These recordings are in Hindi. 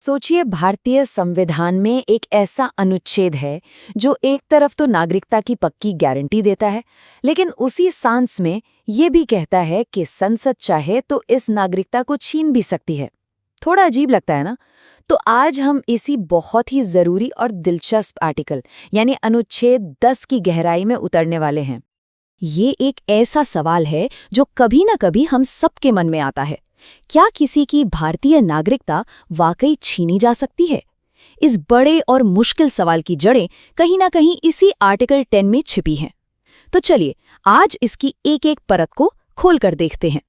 सोचिए, भारतीय संविधान में एक ऐसा अनुच्छेद है जो एक तरफ तो नागरिकता की पक्की गारंटी देता है, लेकिन उसी सांस में ये भी कहता है कि संसद चाहे तो इस नागरिकता को छीन भी सकती है। थोड़ा अजीब लगता है ना? तो आज हम इसी बहुत ही जरूरी और दिलचस्प आर्टिकल यानी अनुच्छेद 10 की गहराई में उतरने वाले हैं। ये एक ऐसा सवाल है जो कभी न कभी हम सबके मन में आता है। क्या किसी की भारतीय नागरिकता वाकई छीनी जा सकती है? इस बड़े और मुश्किल सवाल की जड़ें कहीं न कहीं इसी आर्टिकल 10 में छिपी हैं। तो चलिए, आज इसकी एक एक परत को खोलकर देखते हैं।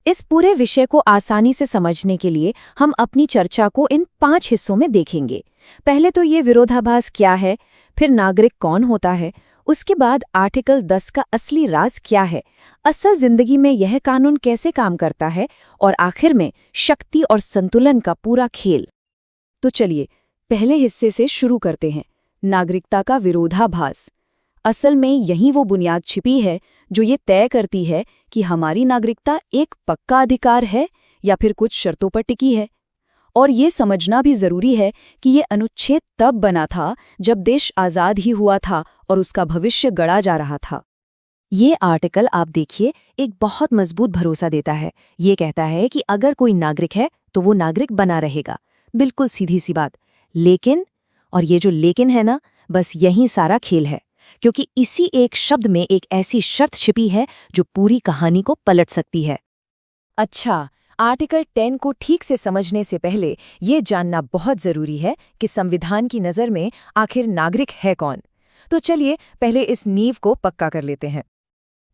इस पूरे विषय को आसानी से समझने के लिए हम अपनी चर्चा को इन 5 हिस्सों में देखेंगे। पहले तो ये विरोधाभास क्या है, फिर नागरिक कौन होता है, उसके बाद आर्टिकल 10 का असली राज क्या है, असल जिंदगी में यह कानून कैसे काम करता है, और आखिर में शक्ति और संतुलन का पूरा खेल। तो चलिए, पहले हिस्से से शुरू करते हैं, नागरिकता का विरोधाभास। असल में यही वो बुनियाद छिपी है जो ये तय करती है कि हमारी नागरिकता एक पक्का अधिकार है या फिर कुछ शर्तों पर टिकी है। और ये समझना भी जरूरी है कि ये अनुच्छेद तब बना था जब देश आज़ाद ही हुआ था और उसका भविष्य गढ़ा जा रहा था। ये आर्टिकल आप देखिए, एक बहुत मजबूत भरोसा देता है। ये कहता है कि अगर कोई नागरिक है तो वो नागरिक बना रहेगा। बिल्कुल सीधी सी बात। लेकिन, और ये जो लेकिन है ना, बस यही सारा खेल है, क्योंकि इसी एक शब्द में एक ऐसी शर्त छिपी है जो पूरी कहानी को पलट सकती है। अच्छा, आर्टिकल 10 को ठीक से समझने से पहले ये जानना बहुत जरूरी है कि संविधान की नज़र में आखिर नागरिक है कौन। तो चलिए पहले इस नींव को पक्का कर लेते हैं।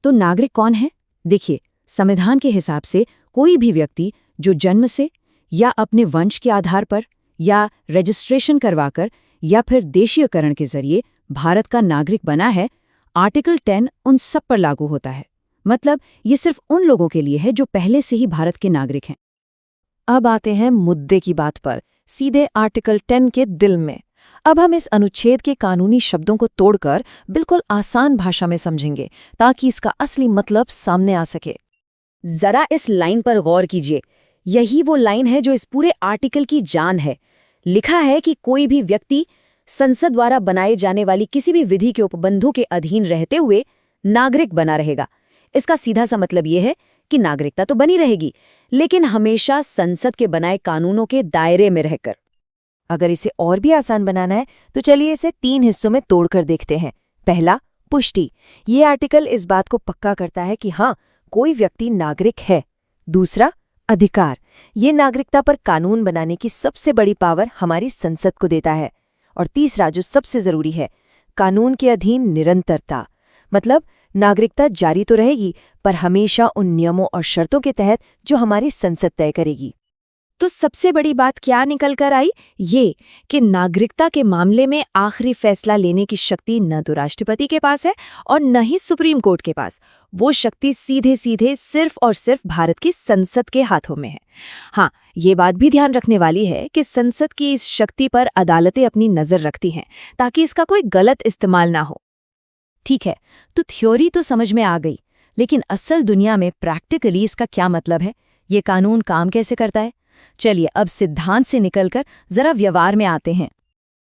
तो नागरिक कौन है? देखिए, संविधान के हिसाब से कोई भी व्यक्ति जो जन्म से या अपने वंश के आधार पर या रजिस्ट्रेशन करवाकर या फिर देशीयकरण के जरिए भारत का नागरिक बना है, आर्टिकल 10 उन सब पर लागू होता है। मतलब ये सिर्फ उन लोगों के लिए है जो पहले से ही भारत के नागरिक हैं। अब आते हैं मुद्दे की बात पर, सीधे आर्टिकल 10 के दिल में। अब हम इस अनुच्छेद के कानूनी शब्दों को तोड़कर बिल्कुल आसान भाषा में समझेंगे ताकि इसका असली मतलब सामने आ सके। जरा इस लाइन पर गौर कीजिए। यही वो लाइन है जो इस पूरे आर्टिकल की जान है। लिखा है कि कोई भी व्यक्ति संसद द्वारा बनाए जाने वाली किसी भी विधि के उपबंधों के अधीन रहते हुए नागरिक बना रहेगा। इसका सीधा सा मतलब यह है कि नागरिकता तो बनी रहेगी, लेकिन हमेशा संसद के बनाए कानूनों के दायरे में रहकर। अगर इसे और भी आसान बनाना है तो चलिए इसे 3 हिस्सों में तोड़कर देखते हैं। पहला, पुष्टि। ये आर्टिकल इस बात को पक्का करता है कि हाँ, कोई व्यक्ति नागरिक है। दूसरा, अधिकार। ये नागरिकता पर कानून बनाने की सबसे बड़ी पावर हमारी संसद को देता है। और तीसरा, जो सबसे जरूरी है, कानून के अधीन निरंतरता। मतलब नागरिकता जारी तो रहेगी, पर हमेशा उन नियमों और शर्तों के तहत जो हमारी संसद तय करेगी। तो सबसे बड़ी बात क्या निकल कर आई? ये कि नागरिकता के मामले में आखिरी फैसला लेने की शक्ति न तो राष्ट्रपति के पास है और न ही सुप्रीम कोर्ट के पास। वो शक्ति सीधे सीधे सिर्फ और सिर्फ भारत की संसद के हाथों में है। हाँ, ये बात भी ध्यान रखने वाली है कि संसद की इस शक्ति पर अदालतें अपनी नज़र रखती हैं ताकि इसका कोई गलत इस्तेमाल ना हो। ठीक है, तो थ्योरी तो समझ में आ गई, लेकिन असल दुनिया में प्रैक्टिकली इसका क्या मतलब है? ये कानून काम कैसे करता है? चलिए अब सिद्धांत से निकलकर जरा व्यवहार में आते हैं।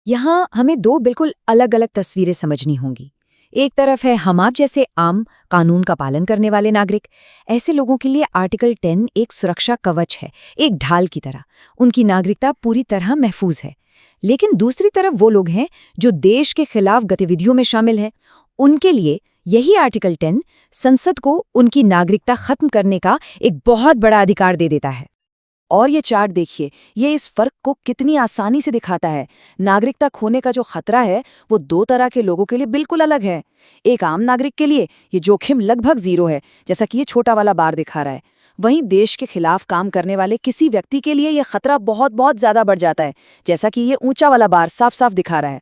यहाँ हमें 2 बिल्कुल अलग अलग तस्वीरें समझनी होंगी। एक तरफ है हम आप जैसे आम कानून का पालन करने वाले नागरिक। ऐसे लोगों के लिए आर्टिकल 10 एक सुरक्षा कवच है, एक ढाल की तरह। उनकी नागरिकता पूरी तरह महफूज है। लेकिन दूसरी तरफ वो लोग हैं जो देश के खिलाफ गतिविधियों में शामिल हैं। उनके लिए यही आर्टिकल 10 संसद को उनकी नागरिकता खत्म करने का एक बहुत बड़ा अधिकार दे देता है। और ये चार्ट देखिए, ये इस फर्क को कितनी आसानी से दिखाता है। नागरिकता खोने का जो खतरा है वो 2 तरह के लोगों के लिए बिल्कुल अलग है। एक आम नागरिक के लिए ये जोखिम लगभग 0 है, जैसा कि ये छोटा वाला बार दिखा रहा है। वहीं देश के खिलाफ काम करने वाले किसी व्यक्ति के लिए ये खतरा बहुत बहुत ज्यादा बढ़ जाता है, जैसा कि ये ऊंचा वाला बार साफ साफ दिखा रहा है।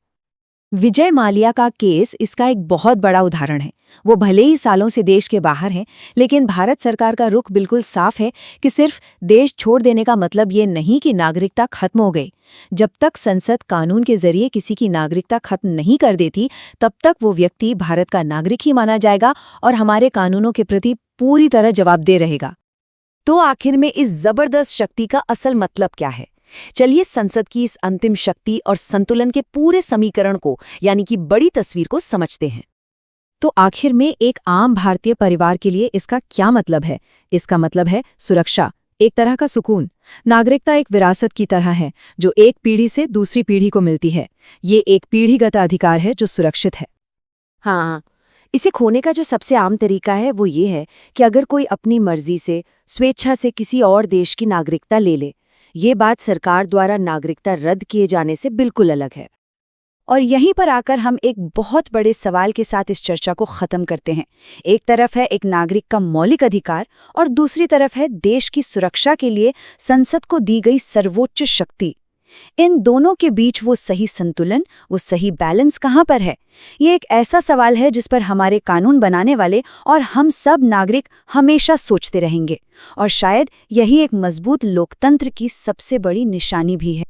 विजय माल्या का केस इसका एक बहुत बड़ा उदाहरण है। वो भले ही सालों से देश के बाहर हैं, लेकिन भारत सरकार का रुख बिल्कुल साफ है कि सिर्फ देश छोड़ देने का मतलब ये नहीं कि नागरिकता खत्म हो गई। जब तक संसद कानून के जरिए किसी की नागरिकता खत्म नहीं कर देती, तब तक वो व्यक्ति भारत का नागरिक ही माना जाएगा और हमारे कानूनों के प्रति पूरी तरह जवाबदेह रहेगा। तो आखिर में इस जबरदस्त शक्ति का असल मतलब क्या है? चलिए संसद की इस अंतिम शक्ति और संतुलन के पूरे समीकरण को यानी कि बड़ी तस्वीर को समझते हैं। तो आखिर में एक आम भारतीय परिवार के लिए इसका क्या मतलब है? इसका मतलब है सुरक्षा, एक तरह का सुकून। नागरिकता एक विरासत की तरह है जो एक पीढ़ी से दूसरी पीढ़ी को मिलती है। ये एक पीढ़ीगत अधिकार है जो सुरक्षित है। हाँ, इसे खोने का जो सबसे आम तरीका है वो ये है कि अगर कोई अपनी मर्जी से, स्वेच्छा से किसी और देश की नागरिकता ले ले, ये बात सरकार द्वारा नागरिकता रद्द किए जाने से बिल्कुल अलग है। और यहीं पर आकर हम एक बहुत बड़े सवाल के साथ इस चर्चा को खत्म करते हैं। एक तरफ है एक नागरिक का मौलिक अधिकार और दूसरी तरफ है देश की सुरक्षा के लिए संसद को दी गई सर्वोच्च शक्ति। इन दोनों के बीच वो सही संतुलन, वो सही बैलेंस कहाँ पर है? ये एक ऐसा सवाल है जिस पर हमारे कानून बनाने वाले और हम सब नागरिक हमेशा सोचते रहेंगे। और शायद यही एक मजबूत लोकतंत्र की सबसे बड़ी निशानी भी है।